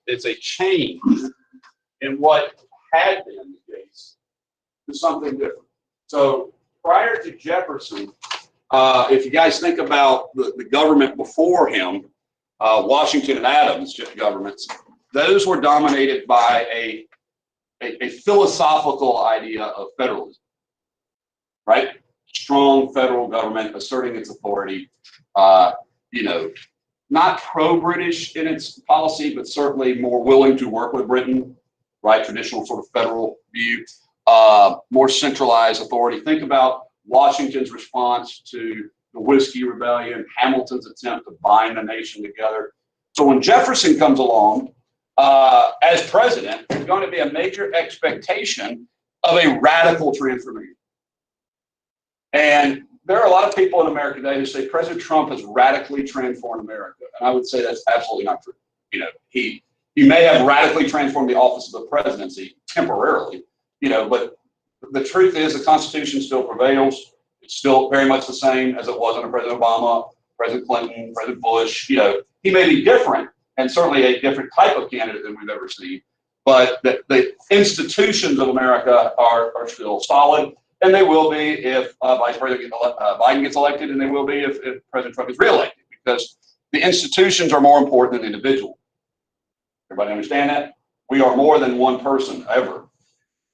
it's a change in what had been the case to something different. So prior to Jefferson, if you guys think about the government before him, Washington and Adams governments, those were dominated by a philosophical idea of federalism, right? Strong federal government asserting its authority, you know, not pro-British in its policy, but certainly more willing to work with Britain, right? Traditional sort of federal view, more centralized authority. Think about Washington's response to the Whiskey Rebellion, Hamilton's attempt to bind the nation together. So when Jefferson comes along as president, there's going to be a major expectation of a radical transformation. And there are a lot of people in America today who say President Trump has radically transformed America. And I would say that's absolutely not true. You know, he may have radically transformed the office of the presidency temporarily, you know, but the truth is the Constitution still prevails. It's still very much the same as it was under President Obama, President Clinton, President Bush. You know, he may be different and certainly a different type of candidate than we've ever seen, but the institutions of America are still solid. And they will be if Vice President Biden gets elected, and they will be if President Trump is reelected, because the institutions are more important than the individual. Everybody understand that? We are more than one person ever.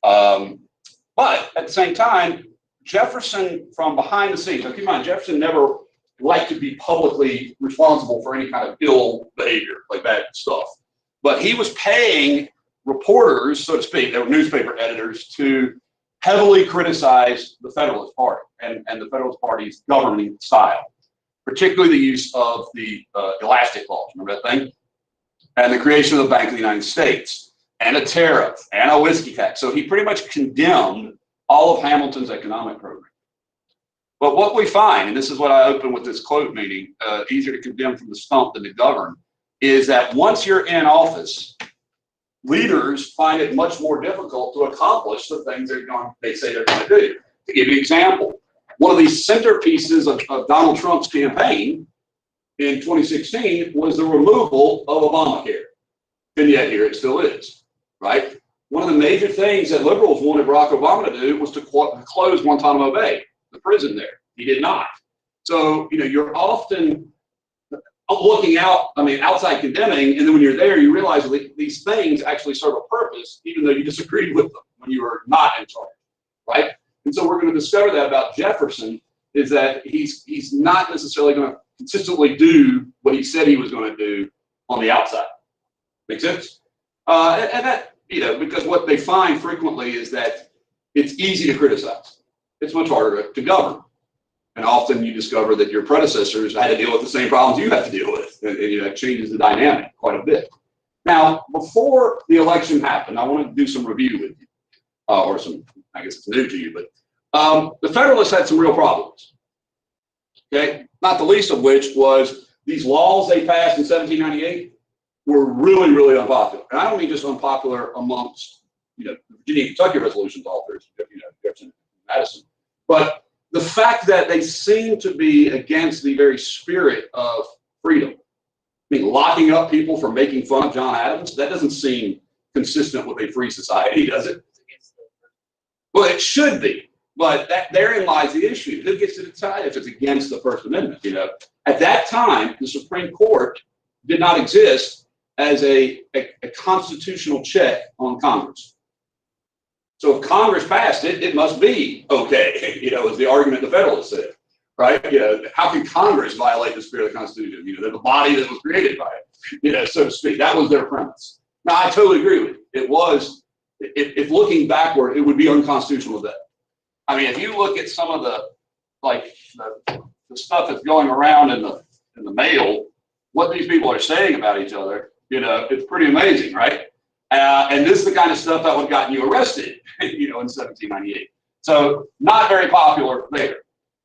But at the same time, Jefferson, from behind the scenes, now keep in mind, Jefferson never liked to be publicly responsible for any kind of ill behavior, like bad stuff. But he was paying reporters, so to speak, they were newspaper editors, to heavily criticize the Federalist Party and the Federalist Party's governing style, particularly the use of the elastic laws, remember that thing? And the creation of the Bank of the United States, and a tariff, and a whiskey tax. So he pretty much condemned all of Hamilton's economic program. But what we find, and this is what I opened with this quote meeting, easier to condemn from the stump than to govern, is that once you're in office, leaders find it much more difficult to accomplish the things they say they're going to do. To give you an example, one of the centerpieces of Donald Trump's campaign in 2016 was the removal of Obamacare. And yet here it still is, right? One of the major things that liberals wanted Barack Obama to do was to close Guantanamo Bay, the prison there. He did not. So, you know, you're often looking out, I mean, outside condemning, and then when you're there, you realize that these things actually serve a purpose, even though you disagreed with them when you were not in charge, right? And so we're going to discover that about Jefferson, is that he's not necessarily going to consistently do what he said he was going to do on the outside. Make sense? And that, you know, because what they find frequently is that it's easy to criticize. It's much harder to govern. And often you discover that your predecessors had to deal with the same problems you have to deal with. And you know, it changes the dynamic quite a bit. Now, before the election happened, I want to do some review with you, or some, I guess it's new to you, but the Federalists had some real problems. Okay, not the least of which was these laws they passed in 1798 were really, really unpopular. And I don't mean just unpopular amongst, you know, Virginia and Kentucky Resolutions authors, you know, Jefferson and Madison, but the fact that they seem to be against the very spirit of freedom. I mean, locking up people for making fun of John Adams, that doesn't seem consistent with a free society, does it? Well, it should be, but therein lies the issue. Who gets to decide if it's against the First Amendment, you know? At that time, the Supreme Court did not exist as a constitutional check on Congress. So if Congress passed it, it must be okay, you know, is the argument the Federalists said, right? You know, how can Congress violate the spirit of the Constitution? You know, they're the body that was created by it, you know, so to speak. That was their premise. Now, I totally agree with you. It was, if looking backward, it would be unconstitutional today. I mean, if you look at some of the, like, the stuff that's going around in the mail, what these people are saying about each other, you know, it's pretty amazing, right? And this is the kind of stuff that would have gotten you arrested, you know, in 1798. So not very popular there.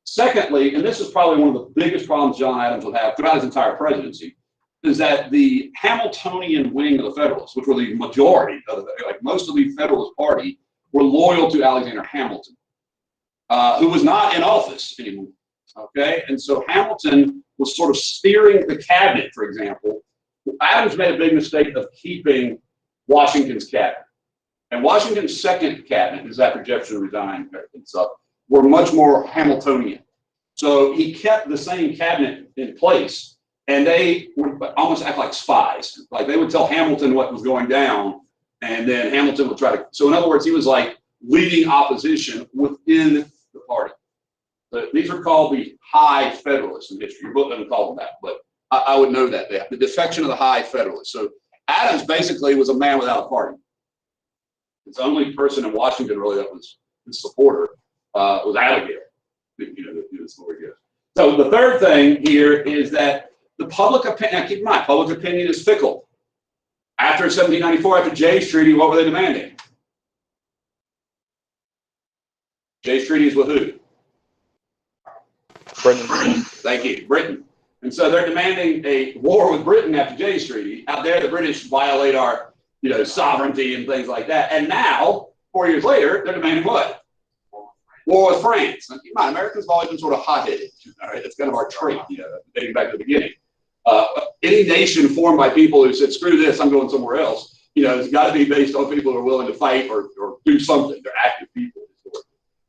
Secondly, and this is probably one of the biggest problems John Adams would have throughout his entire presidency, is that the Hamiltonian wing of the Federalists, which were the majority of like most of the Federalist Party, were loyal to Alexander Hamilton, who was not in office anymore. Okay, and so Hamilton was sort of steering the cabinet, for example, Adams made a big mistake of keeping Washington's cabinet. And Washington's second cabinet, is after Jefferson resigned and stuff, were much more Hamiltonian. So he kept the same cabinet in place, and they would almost act like spies. Like they would tell Hamilton what was going down, and then Hamilton would try to. So in other words, he was like leading opposition within the party. So these are called the High Federalists in history. Your book doesn't call them that, but I would know that. The defection of the High Federalists. So Adams basically was a man without a party. It's the only person in Washington really that was his supporter was Abigail. The story goes. So the third thing here is that the public opinion. Now keep in mind, public opinion is fickle. After 1794, after Jay's Treaty, what were they demanding? Jay's Treaty is with who? Britain. Thank you, Britain. And so they're demanding a war with Britain after Jay's Treaty. Out there, the British violate our, sovereignty and things like that. And now, 4 years later, they're demanding what? War with France. Now, keep in mind, Americans have always been sort of hot-headed. All right, it's kind of our trait, dating back to the beginning. Any nation formed by people who said, "Screw this, I'm going somewhere else," it's got to be based on people who are willing to fight or do something. They're active people,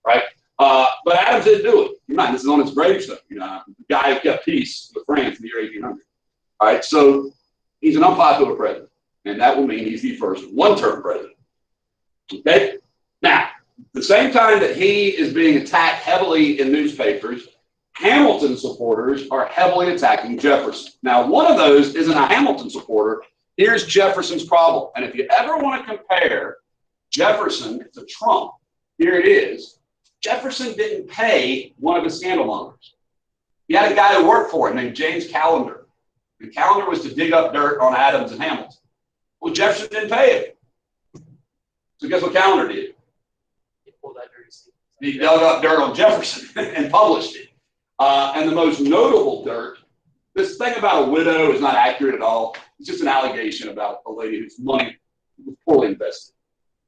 right? But Adams didn't do it. Keep in mind, this is on his gravestone. The guy who kept peace with France in the year 1800. All right, so he's an unpopular president, and that will mean he's the first one-term president. Okay, now the same time that he is being attacked heavily in newspapers, Hamilton supporters are heavily attacking Jefferson. Now, one of those isn't a Hamilton supporter. Here's Jefferson's problem. And if you ever want to compare Jefferson to Trump, here it is. Jefferson didn't pay one of his scandal mongers. He had a guy who worked for him named James Callender. And Callender was to dig up dirt on Adams and Hamilton. Well, Jefferson didn't pay him. So guess what Callender did? He dug up dirt on Jefferson and published it. And the most notable dirt, this thing about a widow is not accurate at all. It's just an allegation about a lady whose money was poorly invested,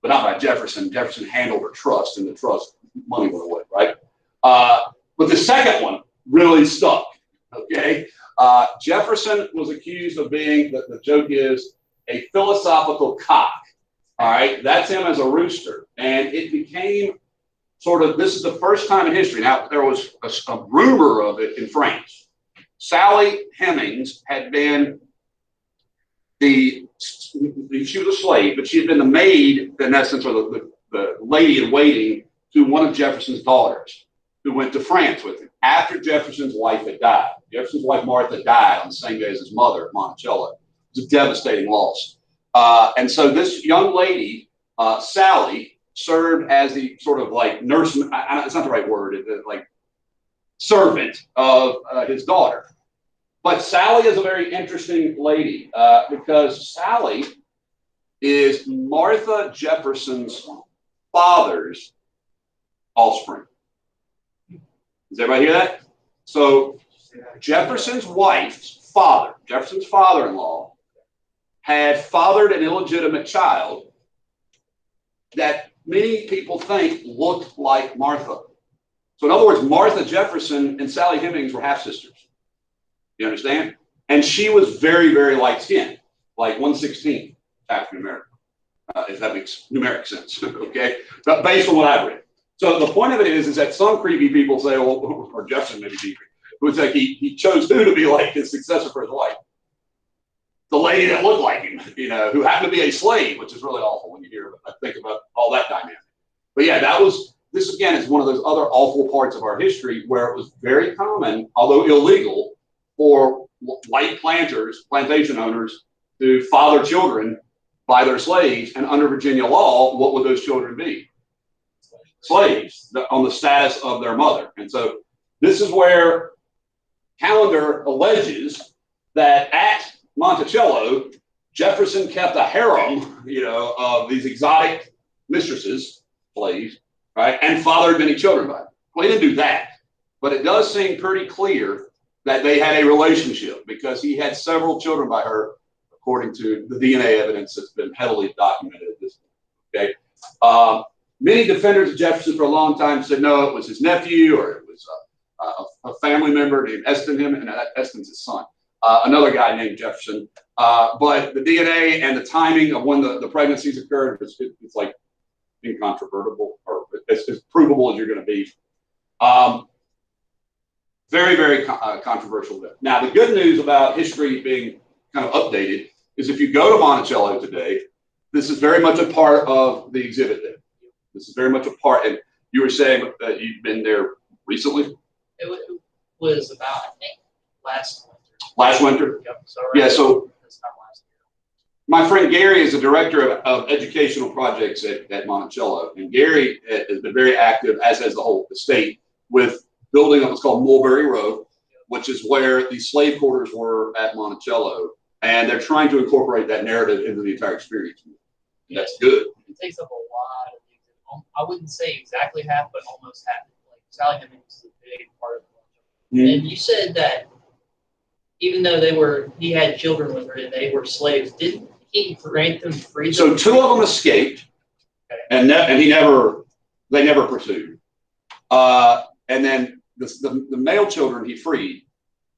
but not by Jefferson. Jefferson handled her trust, and the trust money went away, right? But the second one really stuck, okay? Jefferson was accused of being, the joke is, a philosophical cock, all right? That's him as a rooster. And it became sort of, this is the first time in history. Now, there was a rumor of it in France. Sally Hemings had been she was a slave, but she had been the maid, in essence, or the lady in waiting to one of Jefferson's daughters, who went to France with him after Jefferson's wife had died. Jefferson's wife, Martha, died on the same day as his mother, Monticello. It was a devastating loss. And so this young lady, Sally, served as the sort of like nurse, it's not the right word, like servant of his daughter. But Sally is a very interesting lady because Sally is Martha Jefferson's father's offspring. Does everybody hear that? So Jefferson's wife's father, Jefferson's father-in-law, had fathered an illegitimate child that many people think looked like Martha. So in other words, Martha Jefferson and Sally Hemings were half-sisters. You understand? And she was very, very light-skinned, like 1/16 African American, if that makes numeric sense, okay? But based on what I've read. So the point of it is that some creepy people say, well, or Jefferson maybe creepy, who would say he chose who to be like his successor for his wife? The lady that looked like him, who happened to be a slave, which is really awful when you think about all that dynamic. But yeah, this again is one of those other awful parts of our history where it was very common, although illegal, for white plantation owners, to father children by their slaves. And under Virginia law, what would those children be? Slaves on the status of their mother. And so this is where Callender alleges that at Monticello, Jefferson kept a harem, of these exotic mistresses, slaves, right, and fathered many children by them. Well, he didn't do that, but it does seem pretty clear that they had a relationship because he had several children by her, according to the DNA evidence that's been heavily documented at this point. Okay, many defenders of Jefferson for a long time said no, it was his nephew or it was a family member named Eston, and Eston's his son. Another guy named Jefferson. But the DNA and the timing of when the pregnancies occurred, it's like incontrovertible, or as provable as you're going to be. Very, very controversial there. Now, the good news about history being kind of updated is if you go to Monticello today, this is very much a part of the exhibit there. This is very much a part, and you were saying that you've been there recently? It was about, I think, last winter. Last winter? Yep. So yeah, so this time last year. My friend Gary is the director of educational projects at Monticello, and Gary has been very active, as has the whole state, with building up what's called Mulberry Row, which is where the slave quarters were at Monticello, and they're trying to incorporate that narrative into the entire experience. And that's good. It takes up a lot of things. I wouldn't say exactly half, but almost half. Like Sally Hemings is a big part of it. Mm-hmm. And you said that even though he had children with her and they were slaves, didn't he grant them freedom? So 2 of them escaped, okay. and they never pursued. And then the male children he freed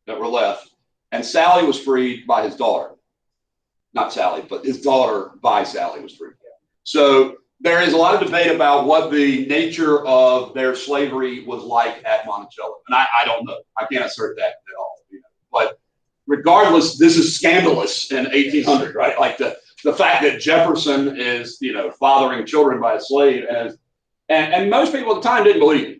that were left, and Sally was freed by his daughter. Not Sally, but his daughter by Sally was freed. So there is a lot of debate about what the nature of their slavery was like at Monticello. And I don't know. I can't assert that at all. But regardless, this is scandalous in 1800, right? Like the fact that Jefferson is, fathering children by a slave, and most people at the time didn't believe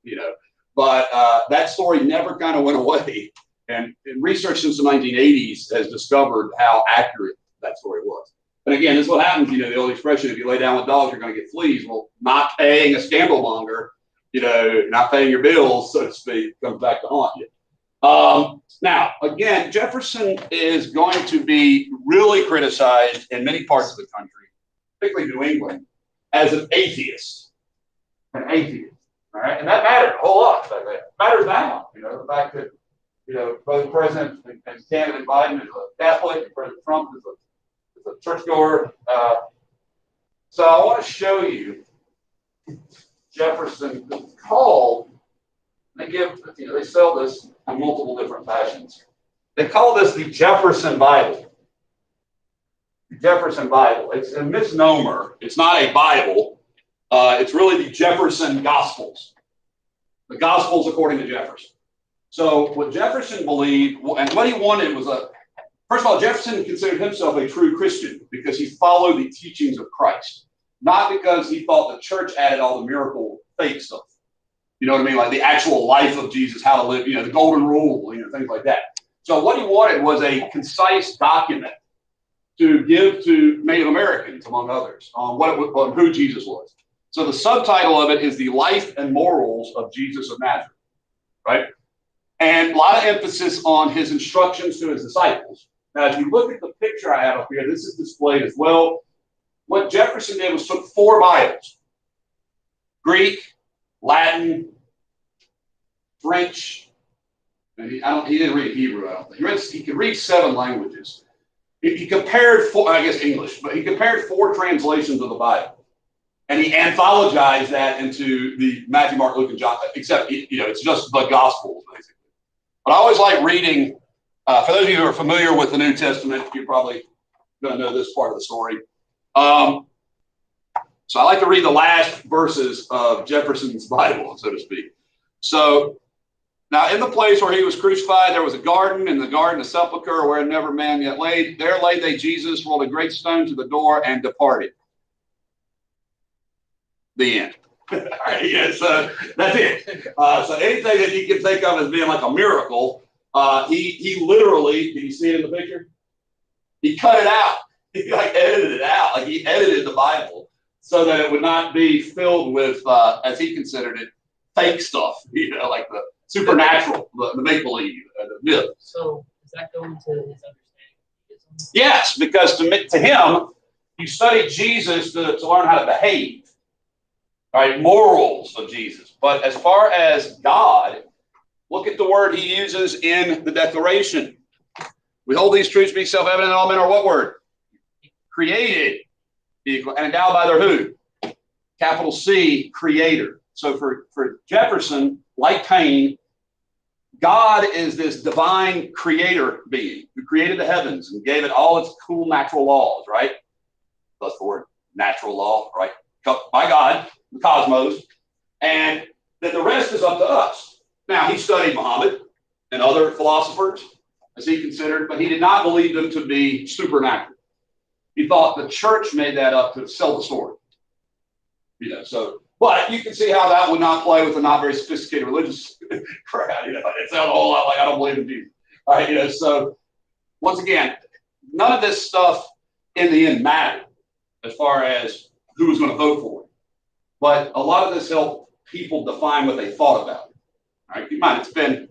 it, but that story never kind of went away. And research since the 1980s has discovered how accurate that story was. And again, this is what happens, the old expression, if you lay down with dogs, you're going to get fleas. Well, not paying a scandalmonger, not paying your bills, so to speak, comes back to haunt you. Now, again, Jefferson is going to be really criticized in many parts of the country, particularly New England, as an atheist. An atheist, all right? And that mattered a whole lot. It matters now, the fact that, both President and candidate Biden is a Catholic, and President Trump is a churchgoer. So I want to show you Jefferson called. They sell this in multiple different fashions. They call this the Jefferson Bible. The Jefferson Bible. It's a misnomer. It's not a Bible. It's really the Jefferson Gospels. The Gospels according to Jefferson. So what Jefferson believed, and what he wanted was first of all, Jefferson considered himself a true Christian because he followed the teachings of Christ, not because he thought the church added all the miracle fake stuff. You know what I mean? Like the actual life of Jesus, how to live, the golden rule, things like that. So what he wanted was a concise document to give to Native Americans, among others, on who Jesus was. So the subtitle of it is The Life and Morals of Jesus of Nazareth, right? And a lot of emphasis on his instructions to his disciples. Now, if you look at the picture I have up here, this is displayed as well. What Jefferson did was took 4 Bibles, Greek, Latin, French, and he didn't read Hebrew, I don't think. He could read 7 languages. He compared 4, I guess English, but he compared 4 translations of the Bible. And he anthologized that into the Matthew, Mark, Luke, and John, except, it's just the Gospels, basically. But I always like reading, for those of you who are familiar with the New Testament, you're probably going to know this part of the story. So I like to read the last verses of Jefferson's Bible, so to speak. So now in the place where he was crucified, there was a garden, in the garden a sepulchre where never man yet laid. There laid they Jesus, rolled a great stone to the door, and departed. The end. All right, yeah, so that's it. So anything that you can think of as being like a miracle, he literally, can you see it in the picture? He cut it out. He edited it out. Like he edited the Bible so that it would not be filled with, as he considered it, fake stuff, like the supernatural, the make-believe, the myth. So does that go into his understanding of Judaism? Yes, because to him, you study Jesus to learn how to behave. All right, morals of Jesus. But as far as God, look at the word he uses in the Declaration. We hold these truths to be self-evident in all men, or what word? Created, and endowed by their who? Capital C, Creator. So for Jefferson, like Paine, God is this divine creator being who created the heavens and gave it all its cool natural laws, right? That's the word, natural law, right? By God, the cosmos, and that the rest is up to us. Now, he studied Muhammad and other philosophers, as he considered, but he did not believe them to be supernatural. He thought the church made that up to sell the story. So, but you can see how that would not play with a not very sophisticated religious crowd. It sounds a whole lot like I don't believe in Jesus. All right, so once again, none of this stuff in the end mattered as far as who was going to vote for it. But a lot of this helped people define what they thought about it. All right, keep in mind, it's been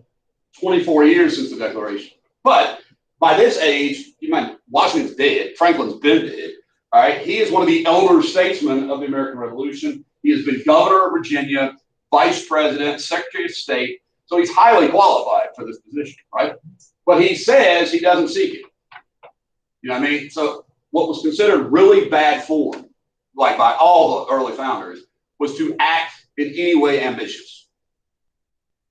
24 years since the Declaration. But by this age, keep in mind, Washington's dead. Franklin's been dead. All right, he is one of the elder statesmen of the American Revolution. He has been governor of Virginia, vice president, secretary of state. So he's highly qualified for this position, right? But he says he doesn't seek it. You know what I mean? So what was considered really bad form, like by all the early founders, was to act in any way ambitious.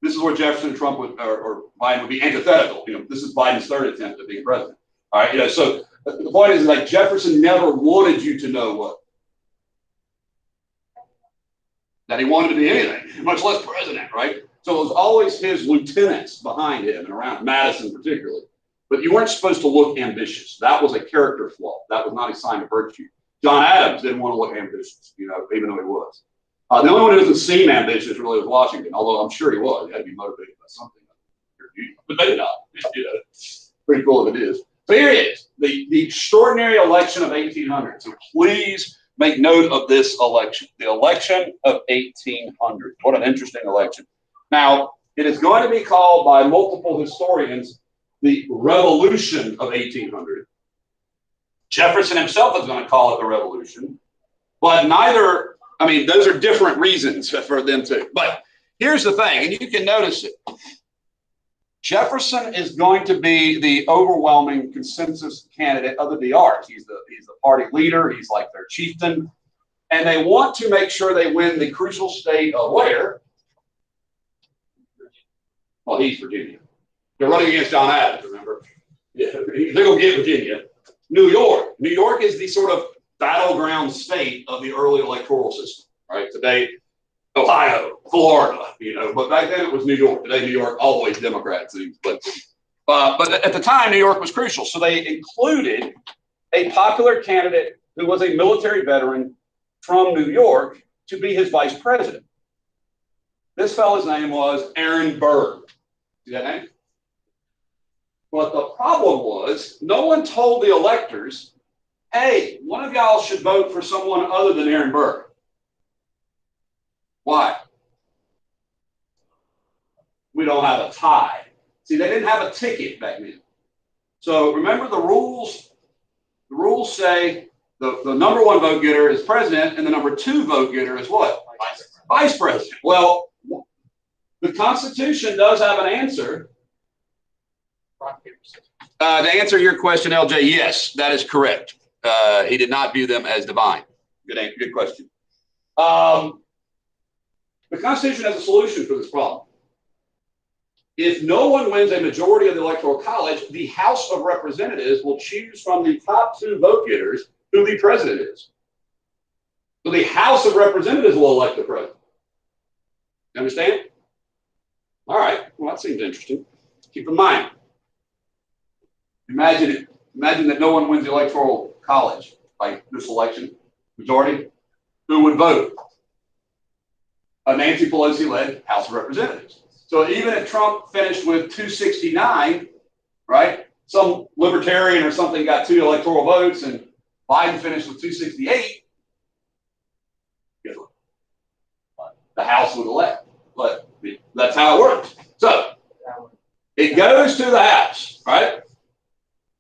This is where Jefferson and Trump would, or Biden would be antithetical. This is Biden's third attempt at being president. All right, so the point is, like, Jefferson never wanted you to know what? That he wanted to be anything, much less president, right? So it was always his lieutenants behind him and around Madison particularly. But you weren't supposed to look ambitious. That was a character flaw. That was not a sign of virtue. John Adams didn't want to look ambitious, even though he was. The only one who doesn't seem ambitious really was Washington, although I'm sure he was. He had to be motivated by something. But maybe not. Pretty cool if it is. So here it is, the extraordinary election of 1800. So please make note of this election, the election of 1800. What an interesting election. Now, it is going to be called by multiple historians the Revolution of 1800. Jefferson himself is going to call it the Revolution, but those are different reasons for them too. But here's the thing, and you can notice it. Jefferson is going to be the overwhelming consensus candidate of the DRs. He's the party leader. He's like their chieftain. And they want to make sure they win the crucial state of where? Well, he's Virginia. They're running against John Adams, remember? Yeah, they're going to get Virginia. New York. New York is the sort of battleground state of the early electoral system, right? Today, Ohio, Florida, but back then it was New York. Today, New York, always Democrat seems. But at the time, New York was crucial. So they included a popular candidate who was a military veteran from New York to be his vice president. This fellow's name was Aaron Burr. See that name? But the problem was, no one told the electors, hey, one of y'all should vote for someone other than Aaron Burr. Why? We don't have a tie. See, they didn't have a ticket back then. So remember the rules. The rules say the number one vote getter is president, and the number two vote getter is what? Vice president. Well, the Constitution does have an answer. To answer your question, LJ, yes, that is correct. He did not view them as divine. Good question. The Constitution has a solution for this problem. If no one wins a majority of the Electoral College, the House of Representatives will choose from the top two vote getters who the president is. So the House of Representatives will elect the president. You understand? All right. Well, that seems interesting. Keep in mind, imagine that no one wins the Electoral College, like this election, majority. Who would vote? A Nancy Pelosi-led House of Representatives. So even if Trump finished with 269, right, some libertarian or something got 2 electoral votes and Biden finished with 268, guess what? The House would elect. But that's how it works. So it goes to the House, right?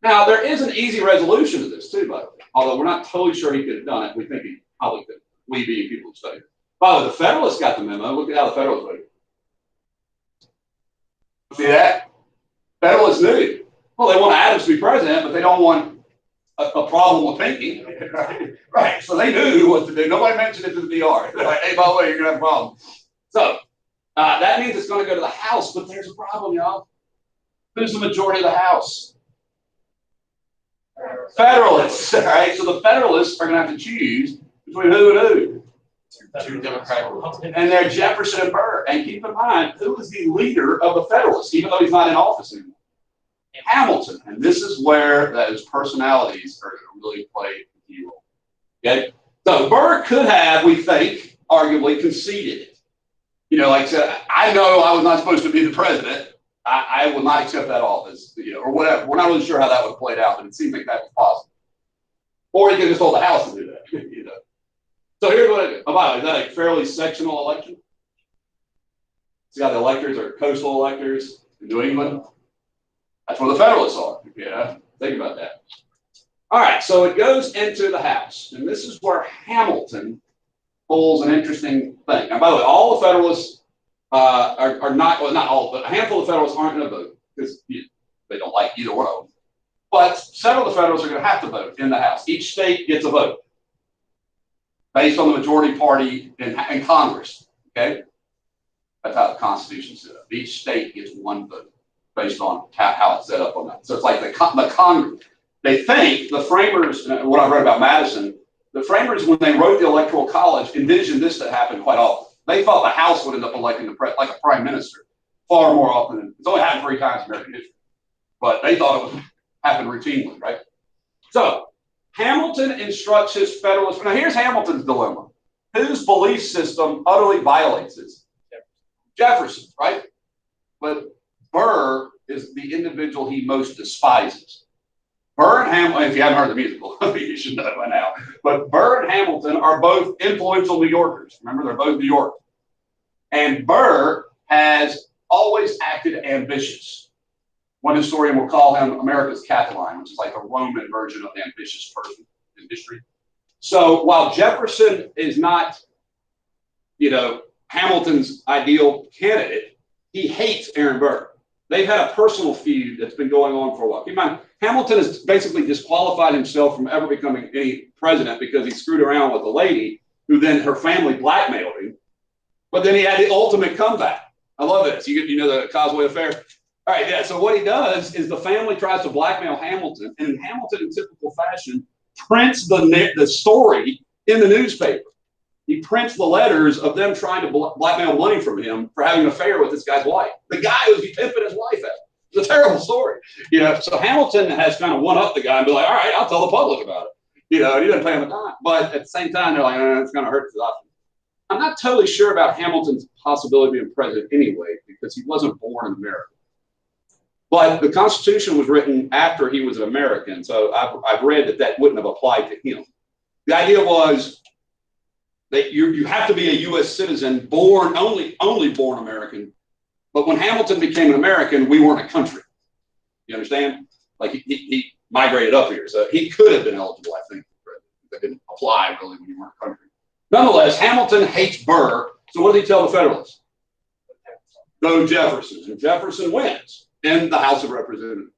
Now, there is an easy resolution to this too, by the way. Although we're not totally sure he could have done it. We think he probably could. We being people who study it. By the way, the Federalists got the memo. Look at how the Federalists voted. See that? Federalists knew. Well, they want Adams to be president, but they don't want a problem with Pinky. Right. So they knew what to do. Nobody mentioned it to the DR. Like, hey, by the way, you're going to have a problem. So That means it's going to go to the House, but there's a problem, y'all. Who's the majority of the House? Federalists, all right? So the Federalists are going to have to choose between who and who. Two Democratic Republicans. And they're Jefferson and Burr. And keep in mind, who is the leader of the Federalists, even though he's not in office anymore? Hamilton. And this is where those personalities are going to really play a key role. Okay? So Burr could have, we think, arguably conceded it. You know, like I said, I know I was not supposed to be the president. I will not accept that office, you know, or whatever. We're not really sure how that would have played out, but it seemed like that was possible. Or he could have just told the House to do that, you know. So here's what I do. Oh, by the way, is that a fairly sectional election? See how the electors are coastal electors in New England? That's where the Federalists are. Yeah, think about that. All right, so it goes into the House, and this is where Hamilton pulls an interesting thing. Now, by the way, all the Federalists are not, well, not all, but a handful of Federalists aren't going to vote because they don't like either one of them. But several of the Federalists are going to have to vote in the House. Each state gets a vote based on the majority party in Congress. Okay, that's how the Constitution's set up. Each state gets one vote based on how it's set up on that. So it's like the Congress. They think the framers, what I've read about Madison, the framers, when they wrote the Electoral College, envisioned this to happen quite often. They thought the House would end up electing like a prime minister far more often than it's only happened 3 times in American history, but they thought it would happen routinely, right? So Hamilton instructs his Federalists. Now here's Hamilton's dilemma: whose belief system utterly violates this? Jefferson, right? But Burr is the individual he most despises. Burr and Hamilton, if you haven't heard the musical, you should know by now. But Burr and Hamilton are both influential New Yorkers. Remember, they're both New York. And Burr has always acted ambitious. One historian will call him America's Catiline, which is like a Roman version of the ambitious person in history. So while Jefferson is not, you know, Hamilton's ideal candidate, he hates Aaron Burr. They've had a personal feud that's been going on for a while. Keep in mind, Hamilton has basically disqualified himself from ever becoming any president because he screwed around with a lady who then her family blackmailed him. But then he had the ultimate comeback. I love this. You know the Causeway Affair? All right, yeah. So what he does is the family tries to blackmail Hamilton, and Hamilton, in typical fashion, prints the story in the newspaper. He prints the letters of them trying to blackmail money from him for having an affair with this guy's wife. The guy who's pimping his wife out. It's a terrible story. You know, so Hamilton has kind of one-upped the guy and be like, all right, I'll tell the public about it. You know, he doesn't pay him a dime. But at the same time, they're like, it's going to hurt his option. I'm not totally sure about Hamilton's possibility of being president anyway, because he wasn't born in America. But the Constitution was written after he was an American, so I've read that wouldn't have applied to him. The idea was that you have to be a U.S. citizen, born only born American. But when Hamilton became an American, we weren't a country. You understand? Like he migrated up here, so he could have been eligible, I think. That didn't apply really when you weren't a country. Nonetheless, Hamilton hates Burr, so what does he tell the Federalists? Go Jefferson, and Jefferson wins in the House of Representatives.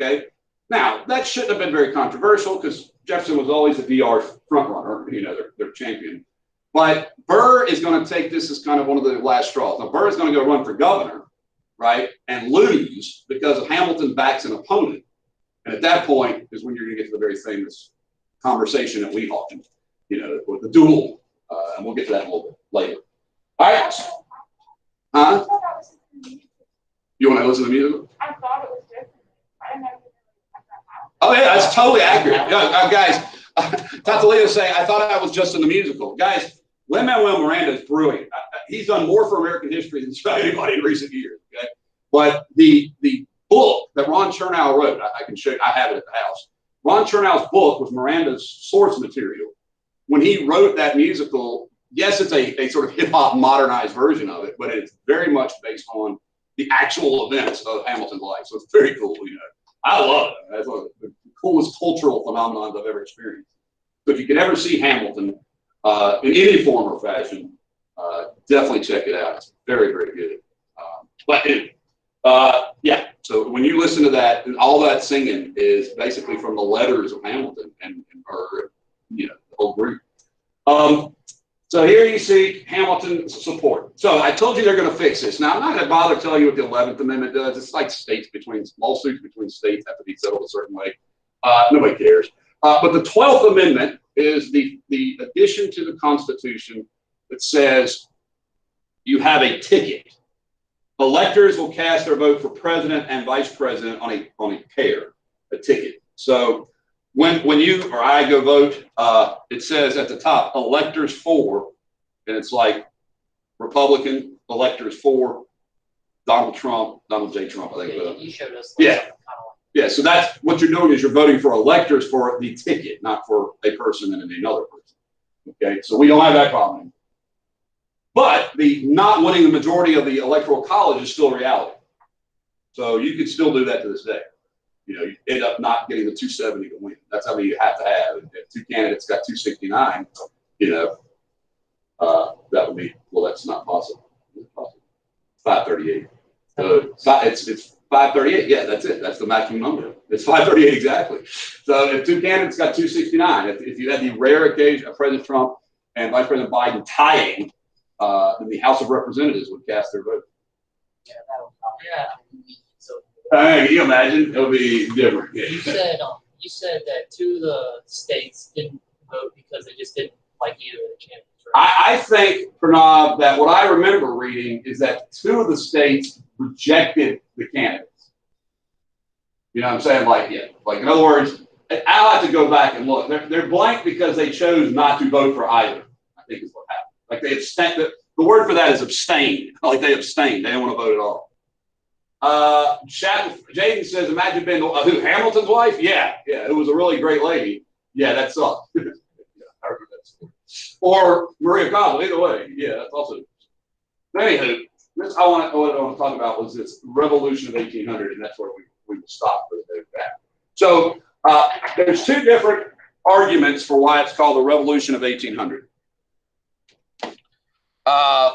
Okay. Now that shouldn't have been very controversial because Jefferson was always the DR frontrunner, you know, their champion. But Burr is going to take this as kind of one of the last straws. Now, Burr is going to go run for governor, right, and lose because Hamilton backs an opponent. And at that point is when you're going to get to the very famous conversation at Weehawken, you know, with the duel. And we'll get to that a little bit later. All right. Huh? You want to listen to the music? I thought it was different. I didn't know. Oh, yeah, that's totally accurate. Guys, Tatalita say, I thought I was just in the musical. Guys, Lin-Manuel Miranda is brilliant. He's done more for American history than anybody in recent years. Okay, but the book that Ron Chernow wrote, I can show you, I have it at the house. Ron Chernow's book was Miranda's source material. When he wrote that musical, yes, it's a sort of hip hop modernized version of it, but it's very much based on the actual events of Hamilton's life. So it's very cool. You know, I love it. That's one of the coolest cultural phenomenons I've ever experienced. So if you can ever see Hamilton in any form or fashion, definitely check it out. It's very, very good. But anyway, yeah. So when you listen to that, and all that singing is basically from the letters of Hamilton and or, you know, the whole group. So here you see Hamilton's support. So I told you they're going to fix this. Now, I'm not going to bother telling you what the 11th Amendment does. It's like lawsuits between states have to be settled a certain way. Nobody cares. But the 12th Amendment is the addition to the Constitution that says you have a ticket. Electors will cast their vote for president and vice president on a pair, a ticket. So when you or I go vote, it says at the top, electors for, and it's like Republican electors for Donald J. Trump, I think. Yeah, you showed us. Yeah. Yeah, so that's what you're doing is you're voting for electors for the ticket, not for a person and another person. Okay, so we don't have that problem anymore. But the not winning the majority of the electoral college is still a reality. So you can still do that to this day. You know, you end up not getting the 270 to win. That's how many you have to have. If two candidates got 269, you know, that would be, well, that's not possible. It's possible. 538. So it's 538. Yeah, that's it. That's the maximum number. It's 538 exactly. So if two candidates got 269, if you had the rare occasion of President Trump and Vice President Biden tying, then the House of Representatives would cast their vote. Yeah, yeah. So Can you imagine? It would be different. Yeah. you said that 2 of the states didn't vote because they just didn't like either of the candidates. Right? I think, Pranav, that what I remember reading is that 2 of the states rejected the candidates. You know what I'm saying? Like in other words, I'll have to go back and look. They're blank because they chose not to vote for either, I think is what happened. Like they abstained. The word for that is abstain. Like they abstained. They didn't want to vote at all. Jaden says, imagine being who, Hamilton's wife? Yeah. It was a really great lady. Yeah, that sucked. Yeah, I remember that story. Or Maria Cosmo, either way. Yeah, that's also. Anywho, what I want to talk about was this revolution of 1800, and that's where we will stop for the day back. So there's 2 different arguments for why it's called the revolution of 1800.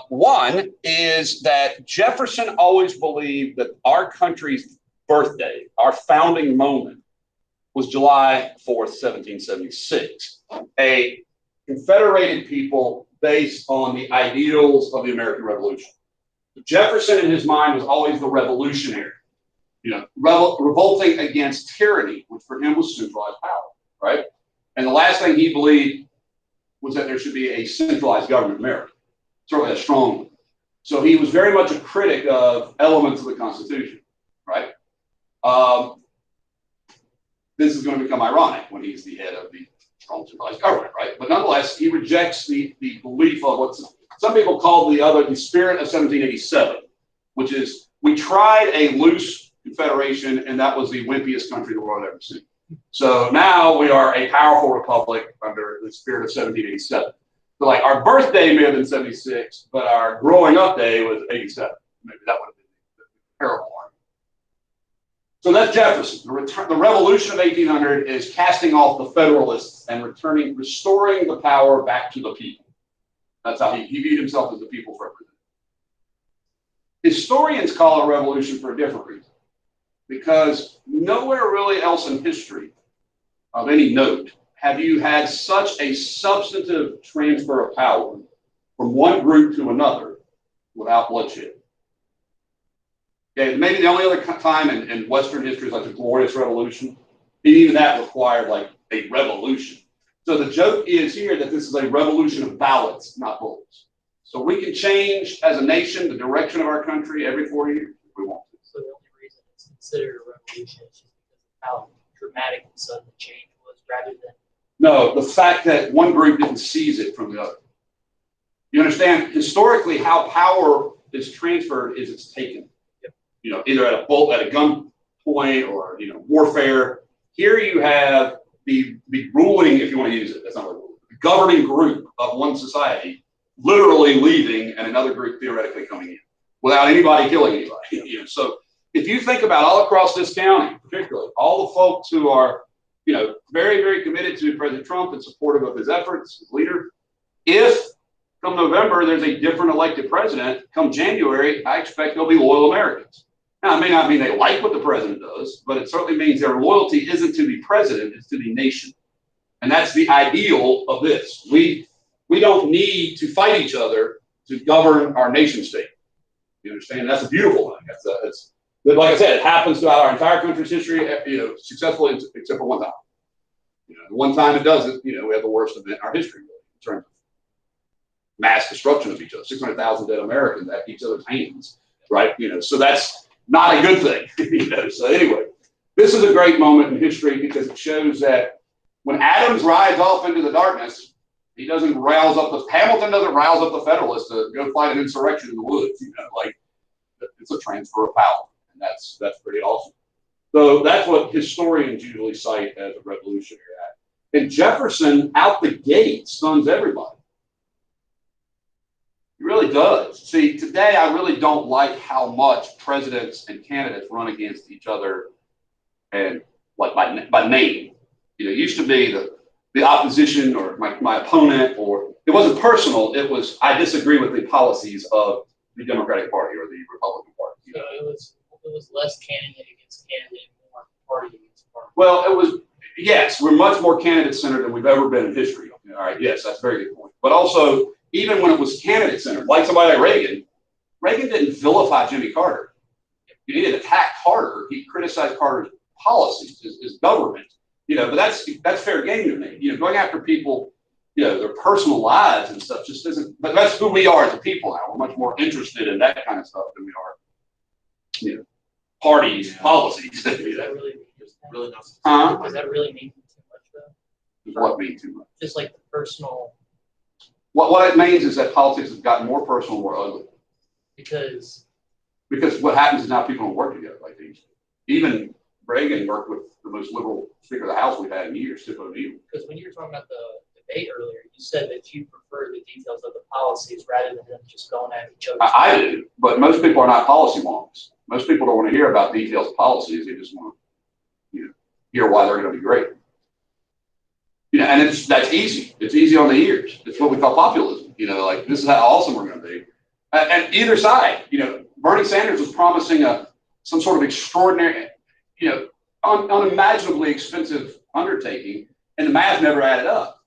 One is that Jefferson always believed that our country's birthday, our founding moment, was July 4th, 1776. A confederated people based on the ideals of the American Revolution. Jefferson, in his mind, was always the revolutionary, you know, revolting against tyranny, which for him was centralized power, right? And the last thing he believed was that there should be a centralized government in America. Certainly a strong one. So he was very much a critic of elements of the Constitution, right? This is going to become ironic when he's the head of the strong centralized government, right? But nonetheless, he rejects the belief of what some people call the spirit of 1787, which is we tried a loose confederation and that was the wimpiest country the world had ever seen. So now we are a powerful republic under the spirit of 1787. So like our birthday may have been 76, but our growing up day was 87. Maybe that would have been the parable argument. So that's Jefferson. The revolution of 1800 is casting off the Federalists and restoring the power back to the people. That's how he viewed himself as the people's representative. Historians call it a revolution for a different reason. Because nowhere really else in history of any note have you had such a substantive transfer of power from one group to another without bloodshed. Okay, maybe the only other time in Western history is like the Glorious Revolution. And even that required like a revolution. So the joke is here that this is a revolution of ballots, not bullets. So we can change as a nation the direction of our country every 4 years if we want to. So the only reason it's considered a revolution is just because of how dramatic and sudden the change was rather than. No, the fact that one group didn't seize it from the other. You understand, historically, how power is transferred is it's taken. Yep. You know, either at a gun point or, you know, warfare. Here you have the ruling, if you want to use it, that's not what the governing group of one society literally leaving and another group theoretically coming in without anybody killing anybody. You know, so if you think about all across this county, particularly all the folks who are, you know, very, very committed to President Trump and supportive of his efforts as leader. If come November, there's a different elected president, come January, I expect they'll be loyal Americans. Now, it may not mean they like what the president does, but it certainly means their loyalty isn't to the president, it's to the nation. And that's the ideal of this. We we don't need to fight each other to govern our nation state. You understand? That's a beautiful thing. But like I said, it happens throughout our entire country's history, successfully except for one time. The one time it doesn't, we have the worst event in our history, really, in terms of mass destruction of each other, 600,000 dead Americans at each other's hands, right? So that's not a good thing. So anyway, this is a great moment in history because it shows that when Adams rides off into the darkness, Hamilton doesn't rouse up the Federalists to go fight an insurrection in the woods. It's a transfer of power, and that's pretty awesome. So that's what historians usually cite as a revolutionary act. And Jefferson, out the gate, stuns everybody. He really does. See, today I really don't like how much presidents and candidates run against each other, and like by name. It used to be the opposition or my opponent, or it wasn't personal. It was, I disagree with the policies of the Democratic Party or the Republican Party. So it was less candidate against candidate, more party against party. Well, it was, yes, we're much more candidate-centered than we've ever been in history. All right, yes, that's a very good point. But also, even when it was candidate-centered, like somebody like Reagan didn't vilify Jimmy Carter. He didn't attack Carter. He criticized Carter's policies, his government. But that's fair game to me. Going after people, their personal lives and stuff just isn't. But that's who we are as a people now. We're much more interested in that kind of stuff than we are, parties, policies. Does that really Huh? Does that really mean too much though? What means too much? Just like the personal. What it means is that politics has gotten more personal, more ugly. Because what happens is now people don't work together like these. Even Reagan worked with the most liberal Speaker of the House we've had in years, Tip O'Neill. Because when you were talking about the debate earlier, you said that you prefer the details of the policies rather than them just going at each other. I do, but most people are not policy wonks. Most people don't want to hear about details of policies. They just want to, hear why they're going to be great. And that's easy. It's easy on the ears. It's what we call populism. This is how awesome we're going to be. And either side, Bernie Sanders was promising some sort of extraordinary, unimaginably expensive undertaking, and the math never added up.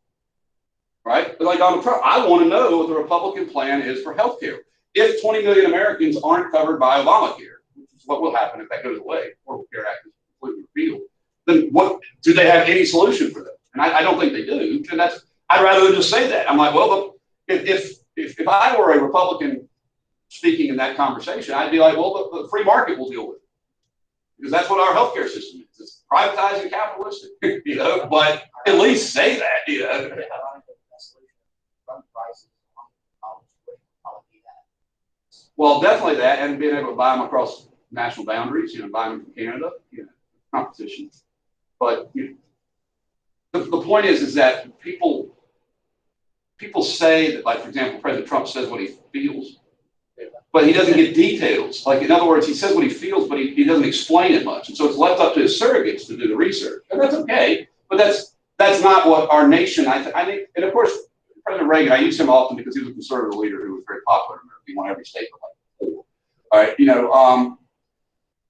Right? But like Donald Trump, I want to know what the Republican plan is for health care. If 20 million Americans aren't covered by Obamacare, which is what will happen if that goes away, Affordable Care Act is completely repealed, then what do they have any solution for that? And I don't think they do. And I'd rather than just say that. I'm like, well, if I were a Republican speaking in that conversation, I'd be like, well, the free market will deal with it. Because that's what our healthcare system is. It's privatized and capitalistic, but at least say that, Well, definitely that, and being able to buy them across national boundaries, buy them from Canada, competition. But the point is that people say that, like, for example, President Trump says what he feels, but he doesn't get details. Like, in other words, he says what he feels, but he doesn't explain it much. And so it's left up to his surrogates to do the research. And that's okay, but that's not what our nation, I think, and of course, President Reagan, I use him often because he was a conservative leader who was very popular in America. He won every state but like 4. All right,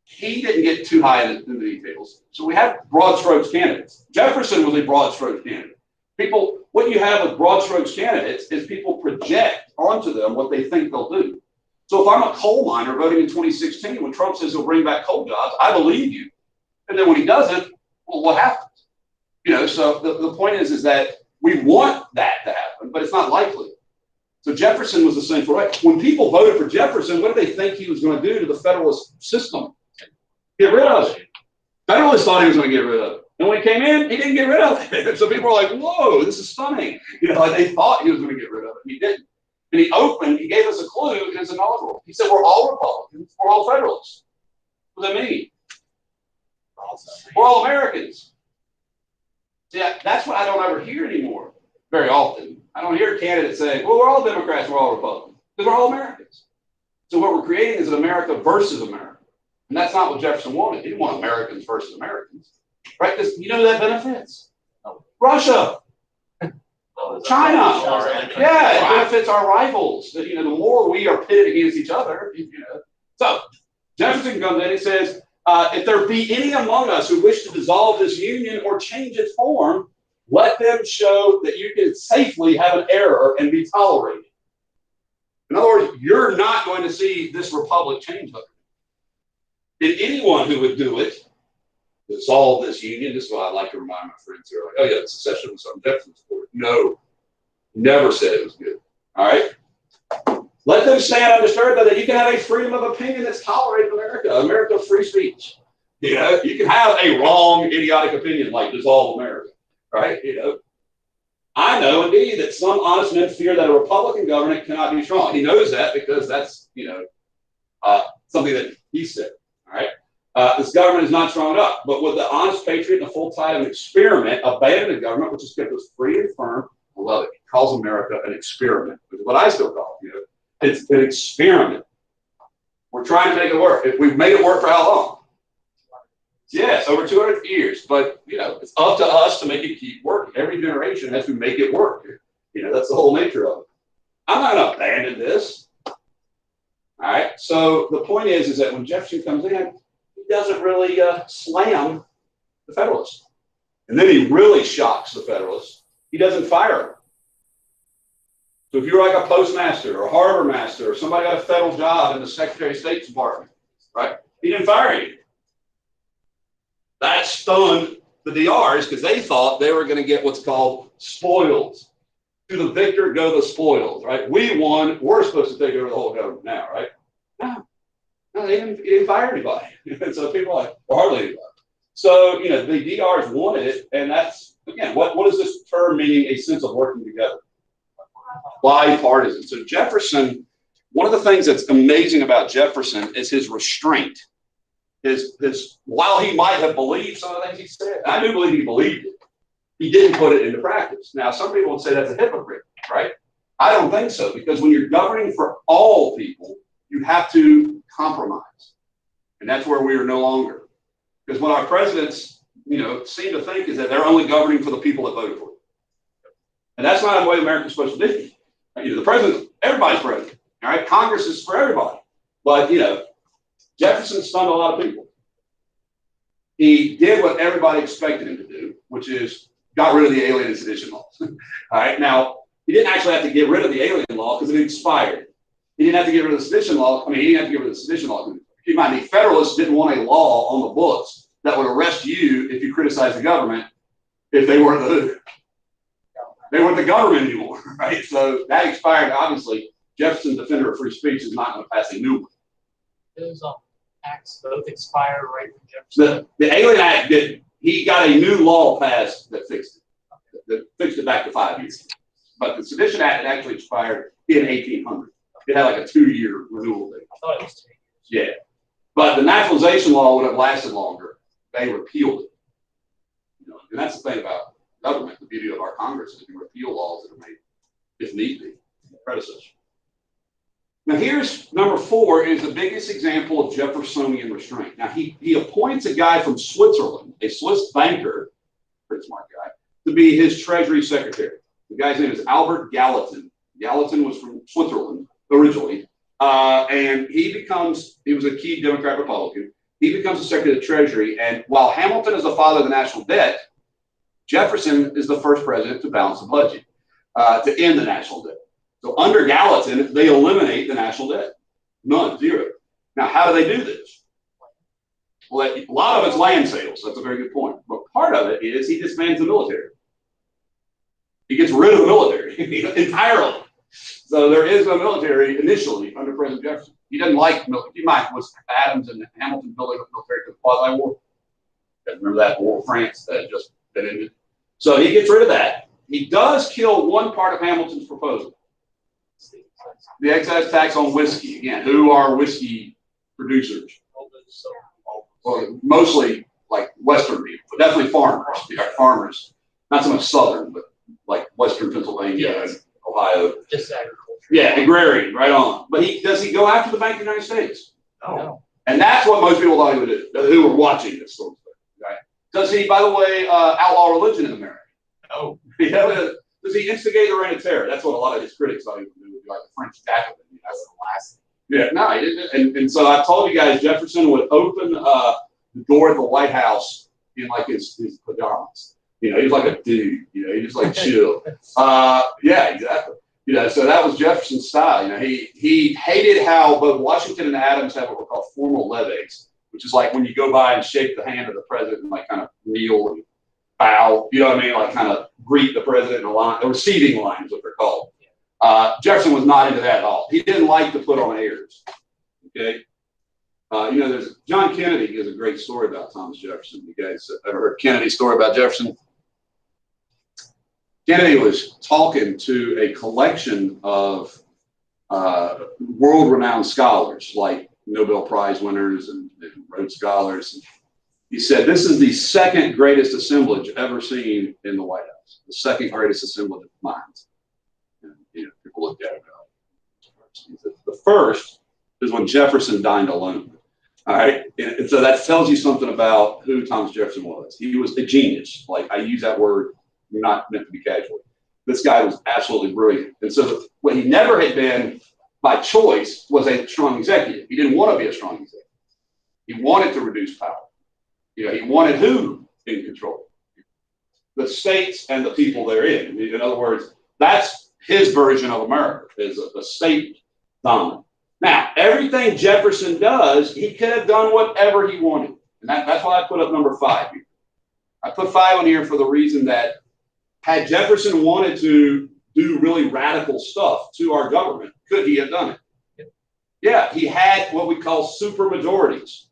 he didn't get too high in the details. So we have broad strokes candidates. Jefferson was a broad strokes candidate. What you have with broad strokes candidates is people project onto them what they think they'll do. So if I'm a coal miner voting in 2016, when Trump says he'll bring back coal jobs, I believe you. And then when he doesn't, well, what happens? So the point is that we want that to happen, but it's not likely. So Jefferson was the central right. When people voted for Jefferson, what did they think he was going to do to the Federalist system? Get rid of it. Federalists thought he was going to get rid of it. And when he came in, he didn't get rid of it. So people were like, whoa, this is stunning. Like they thought he was going to get rid of it. He didn't. And he gave us a clue in his inaugural. He said, we're all Republicans, we're all Federalists. What does that mean? We're all Americans. See, that's what I don't ever hear anymore very often. I don't hear candidates saying, well, we're all Democrats, we're all Republicans, because we're all Americans. So what we're creating is an America versus America. And that's not what Jefferson wanted. He didn't want Americans versus Americans, right? Because that benefits Russia, China. Yeah, it benefits our rivals. The more we are pitted against each other, So Jefferson comes in and says, if there be any among us who wish to dissolve this union or change its form, Let them show that you can safely have an error and be tolerated. In other words, you're not going to see this republic change. And anyone who would do it, dissolve this union, this is what I like to remind my friends here, like, oh yeah, secession was something Jefferson's for. No, never said it was good. All right? Let them stand undisturbed that you can have a freedom of opinion that's tolerated in America, America free speech. You know, you can have a wrong, idiotic opinion like dissolve America, right? You know, I know indeed that some honest men fear that a Republican government cannot be strong. He knows that because that's, you know, something that he said, all right? This government is not strong enough, but with the honest patriot and the full tide of an experiment, abandon the government, which has kept us free and firm. I love it. He calls America an experiment, which is what I still call it, you know. It's an experiment. We're trying to make it work. We've made it work for how long? Yes, over 200 years. But, you know, it's up to us to make it keep working. Every generation has to make it work. You know, that's the whole nature of it. I'm not going to abandon this. All right. So the point is that when Jefferson comes in, he doesn't really slam the Federalists. And then he really shocks the Federalists. He doesn't fire them. So if you're like a postmaster or a harbor master or somebody got a federal job in the Secretary of State's department, right? He didn't fire you. That stunned the DRs because they thought they were going to get what's called spoils. To the victor go the spoils, right? We won. We're supposed to take over the whole government now, right? No, they didn't fire anybody. And so people are like, well, hardly anybody. So, you know, the DRs wanted it. And that's, again, what is this term meaning? A sense of working together. Bipartisan. So Jefferson, one of the things that's amazing about Jefferson is his restraint. While he might have believed some of the things he said, I do believe he believed it, he didn't put it into practice. Now, some people would say that's a hypocrite, right? I don't think so, because when you're governing for all people, you have to compromise. And that's where we are no longer. Because what our presidents, you know, seem to think is that they're only governing for the people that voted for them. And that's not the way America's supposed to be. You know, the president, everybody's president. All right, Congress is for everybody. But, you know, Jefferson stunned a lot of people. He did what everybody expected him to do, which is got rid of the Alien and Sedition laws. All right, now, he didn't actually have to get rid of the Alien law because it expired. He didn't have to get rid of the Sedition law. I mean, he didn't have to get rid of the Sedition law. Keep in mind, the Federalists didn't want a law on the books that would arrest you if you criticized the government if they weren't the government anymore, right? So that expired, obviously. Jefferson, defender of free speech, is not going to pass a new one. Those acts both expire right from Jefferson. The Alien Act did. He got a new law passed that fixed it. That fixed it back to 5 years. But the Sedition Act actually expired in 1800. It had like a 2-year renewal date. I thought it was 2 years. Yeah. But the naturalization law would have lasted longer. They repealed it. You know, and that's the thing about government. The beauty of our Congress is to repeal laws that are made, if need be, predecessor. Now here's number 4 is the biggest example of Jeffersonian restraint. Now he appoints a guy from Switzerland, a Swiss banker, pretty smart guy, to be his treasury secretary. The guy's name is Albert Gallatin. Gallatin was from Switzerland originally. And he was a key Democrat Republican. He becomes the Secretary of the Treasury. And while Hamilton is the father of the national debt, Jefferson is the first president to balance the budget, to end the national debt. So under Gallatin, they eliminate the national debt. None, zero. Now, how do they do this? Well, a lot of it's land sales. That's a very good point. But part of it is he disbands the military. He gets rid of the military entirely. So there is no military initially under President Jefferson. He doesn't like military. He might was Adams and Hamilton building up military for the quasi-war. Remember that war of France that just ended. So he gets rid of that. He does kill one part of Hamilton's proposal. The excise tax on whiskey. Again, who are whiskey producers? Well, mostly like Western people, but definitely farmers. Farmers, not so much Southern, but like Western Pennsylvania and Ohio. Just agriculture. Yeah, agrarian, right on. But does he go after the Bank of the United States? No. And that's what most people thought he would do, who were watching this sort of thing. Right? Does he, by the way, outlaw religion in America? No. Does he instigate the reign of terror? That's what a lot of his critics thought he would do, like the French Jacobin. That's the last thing. Yeah, no, he didn't. And so I told you guys, Jefferson would open the door of the White House in like his pajamas. You know, he was like a dude. You know, he just like chill. Yeah, exactly. You know, so that was Jefferson's style. You know, he hated how both Washington and Adams have what were called formal levees, which is like when you go by and shake the hand of the president and like kind of kneel and bow. You know what I mean? Like kind of greet the president in a line. The receiving line is what they're called. Jefferson was not into that at all. He didn't like to put on airs. Okay. You know, there's John Kennedy has a great story about Thomas Jefferson. You guys ever heard Kennedy's story about Jefferson? Kennedy was talking to a collection of world-renowned scholars, like Nobel Prize winners and Rhodes Scholars. He said, "This is the second greatest assemblage ever seen in the White House. The second greatest assemblage of minds." And, you know, people looked at it. He said, "The first is when Jefferson dined alone." All right, and so that tells you something about who Thomas Jefferson was. He was a genius. Like, I use that word not meant to be casual. This guy was absolutely brilliant. And so what he never had been by choice was a strong executive. He didn't want to be a strong executive. He wanted to reduce power. You know, he wanted who in control? The states and the people therein. In other words, that's his version of America, is a state dominant. Now, everything Jefferson does, he could have done whatever he wanted. And that's why I put up number 5 here. I put 5 on here for the reason that had Jefferson wanted to do really radical stuff to our government, could he have done it? Yeah, he had what we call super majorities.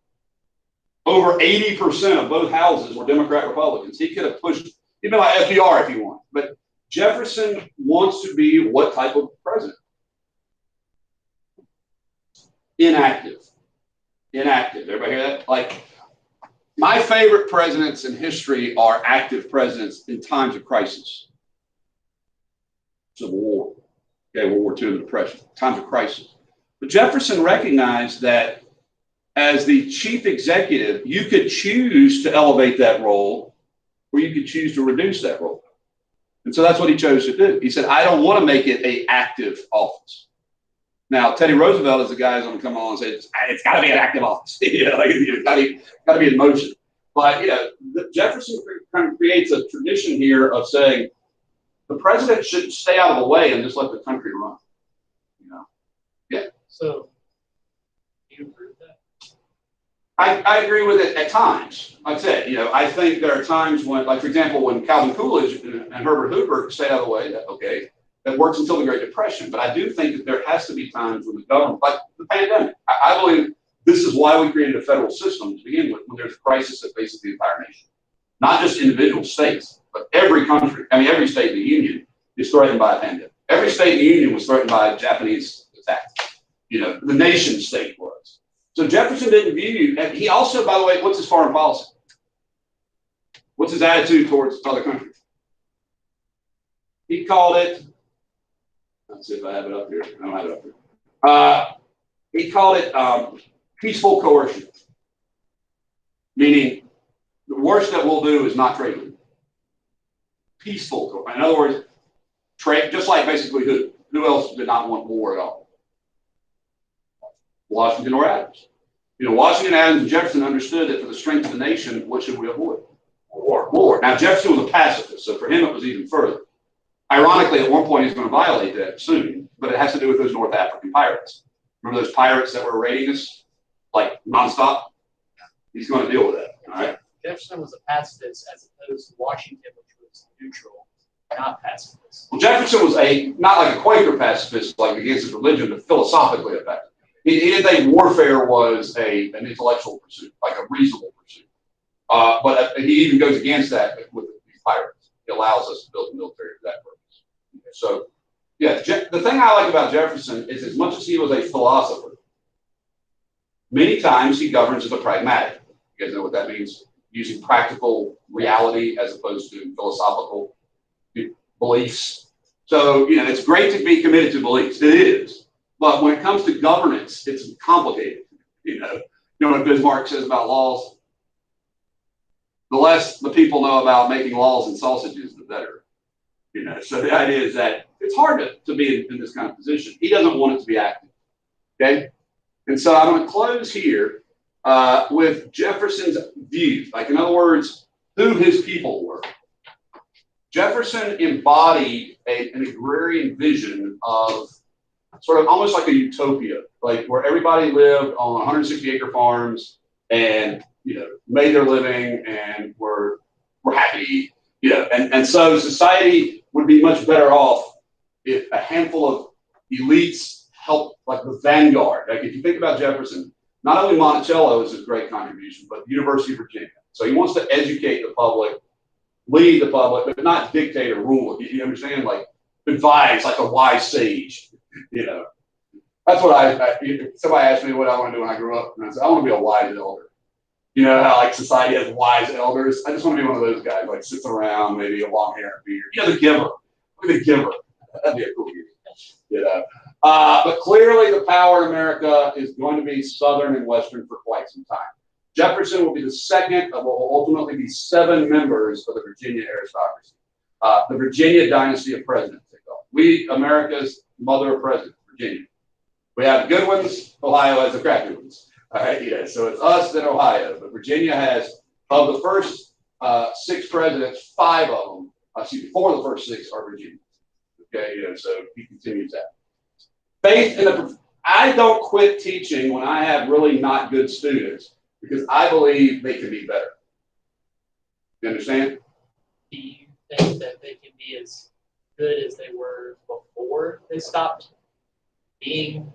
Over 80% of both houses were Democrat Republicans. He could have pushed, he'd been like FDR if he wanted. But Jefferson wants to be what type of president? Inactive. Inactive. Everybody hear that? Like, my favorite presidents in history are active presidents in times of crisis. Civil War, okay, World War II, the Depression, times of crisis. But Jefferson recognized that as the chief executive, you could choose to elevate that role, or you could choose to reduce that role. And so that's what he chose to do. He said, I don't want to make it an active office. Now, Teddy Roosevelt is the guy who's going to come on and say, it's got to be an active office. You know, like, it's got to be in motion. But, you know, Jefferson kind of creates a tradition here of saying the president should stay out of the way and just let the country run. You know? Yeah. So, do you agree with that? I agree with it at times. Like I said, you know, I think there are times when, like, for example, when Calvin Coolidge and Herbert Hoover stayed out of the way, that works until the Great Depression. But I do think that there has to be times when the government, like the pandemic, I believe this is why we created a federal system to begin with, when there's a crisis that faces the entire nation. Not just individual states, but every country. I mean, every state in the Union is threatened by a pandemic. Every state in the Union was threatened by a Japanese attack. You know, the nation state was. So Jefferson didn't view, and he also, by the way, what's his foreign policy? What's his attitude towards other countries? He called it, let's see if I have it up here. I don't have it up here. He called it peaceful coercion, meaning the worst that we'll do is not trade with you. Peaceful coercion. In other words, trade, just like basically who else did not want war at all? Washington or Adams. You know, Washington, Adams, and Jefferson understood that for the strength of the nation, what should we avoid? War. Now, Jefferson was a pacifist, so for him it was even further. Ironically, at one point he's going to violate that soon, but it has to do with those North African pirates. Remember those pirates that were raiding us, like nonstop? He's going to deal with that. All right. Jefferson was a pacifist as opposed to Washington, which was neutral, not pacifist. Well, Jefferson was not like a Quaker pacifist, like against his religion, but philosophically a pacifist. He didn't think warfare was an intellectual pursuit, like a reasonable pursuit. But he even goes against that with these pirates. He allows us to build a military for that purpose. Okay, so, yeah, the thing I like about Jefferson is as much as he was a philosopher, many times he governs as a pragmatic. You guys know what that means? Using practical reality as opposed to philosophical beliefs. So, you know, it's great to be committed to beliefs. It is. But when it comes to governance, it's complicated. You know what Bismarck says about laws? The less the people know about making laws and sausages, the better. You know, so the idea is that it's hard to be in this kind of position. He doesn't want it to be active. Okay? And so I'm going to close here with Jefferson's views. Like, in other words, who his people were. Jefferson embodied an agrarian vision of sort of almost like a utopia, like where everybody lived on 160-acre farms and, made their living and were happy, and so society would be much better off if a handful of elites helped, like the vanguard. Like if you think about Jefferson, not only Monticello is his great contribution, but the University of Virginia. So he wants to educate the public, lead the public, but not dictate or rule. You understand? Like advise, like a wise sage. That's what somebody asked me what I want to do when I grew up, and I said I want to be a wise elder. You know how like society has wise elders? I just want to be one of those guys, like sits around, maybe a long hair and beard. The giver. Look at the giver. That'd be a cool gig. But clearly the power in America is going to be Southern and Western for quite some time. Jefferson will be the second of what will ultimately be 7 members of the Virginia aristocracy. The Virginia dynasty of presidents, they call it. We, America's mother of presidents, Virginia. We have the good ones, Ohio has the crappy ones. All right, so it's us and Ohio. But Virginia has, of the first 6 presidents, 5 of them, 4 of the first 6 are Virginians. Okay, so he continues that. Faith in the, I don't quit teaching when I have really not good students because I believe they can be better. You understand? Do you think that they can be as good as they were before they stopped being,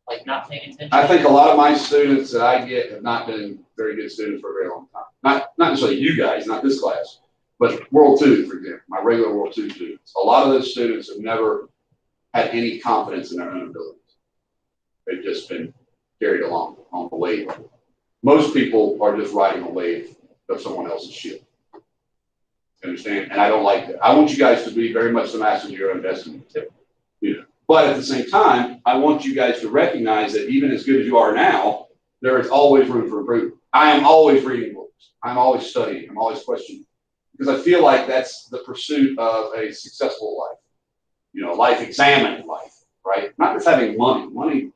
like, not paying attention? I think a lot of my students that I get have not been very good students for a very long time. Not necessarily you guys, not this class, but World 2, for example, my regular World 2 students. A lot of those students have never had any confidence in their own abilities. They've just been carried along on the wave. Most people are just riding a wave of someone else's ship. Understand? And I don't like that. I want you guys to be very much the master of your own destiny. But at the same time, I want you guys to recognize that even as good as you are now, there is always room for improvement. I am always reading books. I'm always studying. I'm always questioning. Because I feel like that's the pursuit of a successful life. Life examining life, right? Not just having money. Money,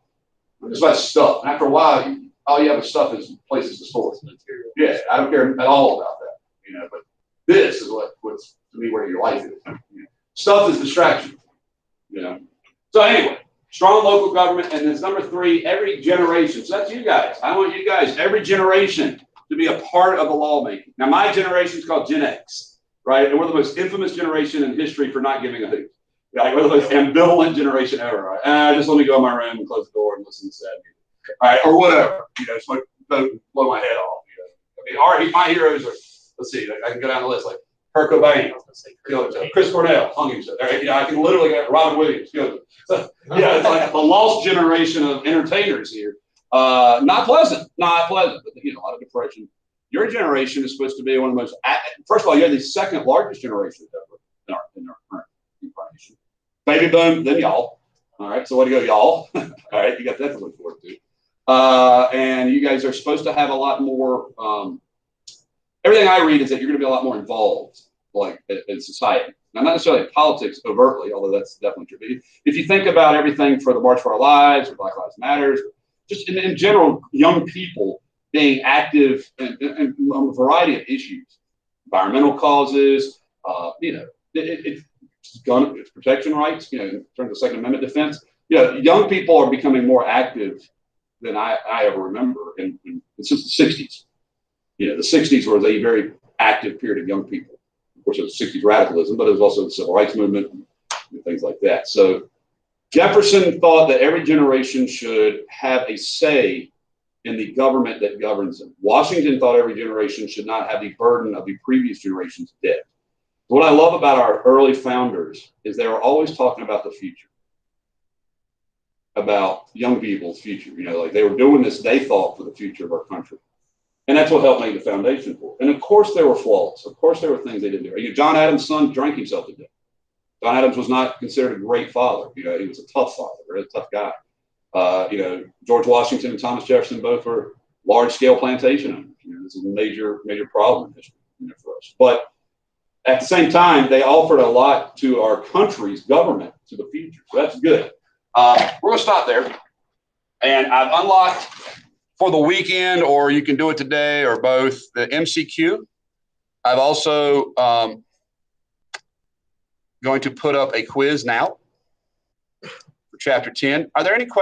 not just about stuff. And after a while, all you have is stuff is places to store it. Yeah, I don't care at all about that. But this is what's to me where your life is. Stuff is distraction. So anyway, strong local government, and then number 3, every generation. So that's you guys. I want you guys, every generation, to be a part of the lawmaking. Now, my generation is called Gen X, right? And we're the most infamous generation in history for not giving a hoot. Like, we're the most ambivalent generation ever, right? Just let me go in my room and close the door and listen to sad music. All right, or whatever. Just like blow my head off. I mean, my heroes are, let's see, I can go down the list, like Kurt Cobain, Chris Cornell, hung himself. I can literally get Robin Williams. So, it's like the lost generation of entertainers here. Not pleasant, but a lot of depression. Your generation is supposed to be one of the most. First of all, you're the second largest generation ever in our current incarnation. Baby boom, then y'all. All right, so way to go, y'all. All right, you got that to look forward to. And you guys are supposed to have a lot more. Everything I read is that you're going to be a lot more involved, like in society. Now, not necessarily in politics overtly, although that's definitely true. But if you think about everything for the March for Our Lives or Black Lives Matters, just in general, young people being active in a variety of issues, environmental causes, it's protection rights, in terms of Second Amendment defense. Young people are becoming more active than I ever remember, and since the 60s. The 60s was a very active period of young people. Of course, it was 60s radicalism, but it was also the civil rights movement and things like that. So Jefferson thought that every generation should have a say in the government that governs them. Washington thought every generation should not have the burden of the previous generation's debt. What I love about our early founders is they were always talking about the future, about young people's future. Like they were doing this, they thought, for the future of our country. And that's what helped make the foundation for it. And of course there were flaws. Of course there were things they didn't do. John Adams' son drank himself to death. John Adams was not considered a great father. He was a tough father, a tough guy. George Washington and Thomas Jefferson both were large-scale plantation owners. This is a major problem in history for us. But at the same time, they offered a lot to our country's government, to the future. So that's good. We're going to stop there. And I've unlocked for the weekend, or you can do it today, or both, the MCQ. I've also going to put up a quiz now for chapter 10. Are there any questions?